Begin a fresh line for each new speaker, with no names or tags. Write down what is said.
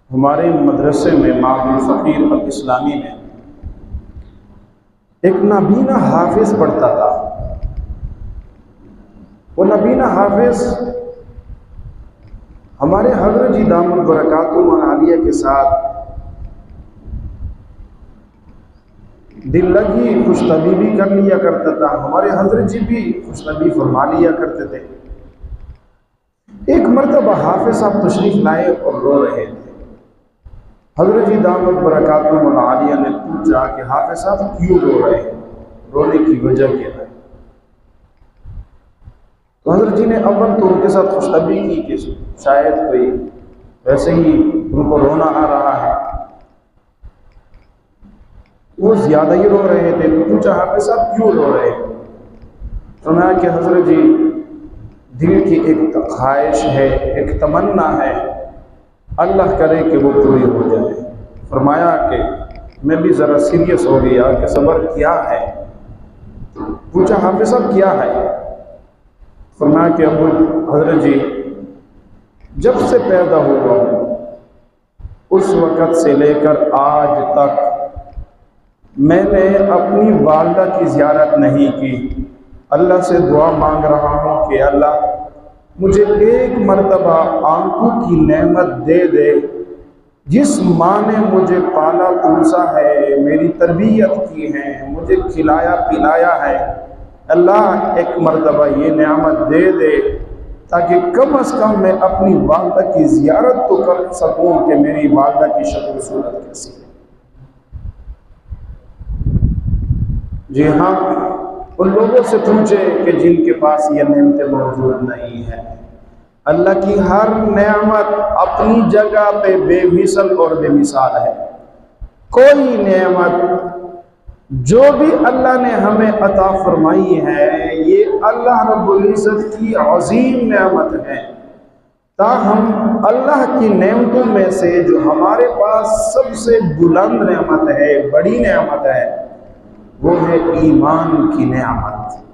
ہمارے مدرسے میں معاون فقیر الاسلامی میں ایک نابینا حافظ پڑھتا تھا۔ وہ نابینا حافظ ہمارے حضرت جی دامت برکاتہم العالیہ کے ساتھ دل لگی خوش طبیبی کر لیا کرتا تھا، ہمارے حضرت جی بھی خوش طبیب فرما لیا کرتے تھے۔ ایک مرتبہ حافظ صاحب تشریف لائے اور رو رہے تھے۔ حضرت جی دامت برکاتہم العالیہ نے پوچھا کہ حافظ صاحب کیوں رو رہے ہیں، رونے کی وجہ کیا ہے؟ تو حضرت جی نے اول تو ان کے ساتھ خوش طبیعی کی کہ شاید کوئی ویسے ہی ان کو رونا آ رہا ہے، وہ زیادہ ہی رو رہے تھے۔ تو پوچھا حافظ صاحب کیوں رو رہے ہیں؟ فرمایا کہ حضرت جی دل کی ایک خواہش ہے، ایک تمنا ہے، اللہ کرے کہ وہ پوری ہو جائے۔ فرمایا کہ میں بھی ذرا سیریس ہو گیا کہ صبر کیا ہے؟ پوچھا حافظ صاحب کیا ہے؟ فرمایا کہ ابو حضرت جی جب سے پیدا ہوا ہوں اس وقت سے لے کر آج تک میں نے اپنی والدہ کی زیارت نہیں کی۔ اللہ سے دعا مانگ رہا ہوں کہ اللہ مجھے ایک مرتبہ آنکھوں کی نعمت دے دے۔ جس ماں نے مجھے پالا پوسا ہے، میری تربیت کی ہے، مجھے کھلایا پلایا ہے، اللہ ایک مرتبہ یہ نعمت دے دے تاکہ کم از کم میں اپنی والدہ کی زیارت تو کر سکوں کہ میری والدہ کی شکل صورت کیسی ہے۔ جی ہاں، ان لوگوں سے پوچھے کہ جن کے پاس یہ نعمتیں موجود نہیں ہیں۔ اللہ کی ہر نعمت اپنی جگہ پہ بے مثل اور بے مثال ہے۔ کوئی نعمت جو بھی اللہ نے ہمیں عطا فرمائی ہے یہ اللہ رب العزت کی عظیم نعمت ہے۔ تاہم اللہ کی نعمتوں میں سے جو ہمارے پاس سب سے بلند نعمت ہے، بڑی نعمت ہے، وہ ہے ایمان کی نعمت۔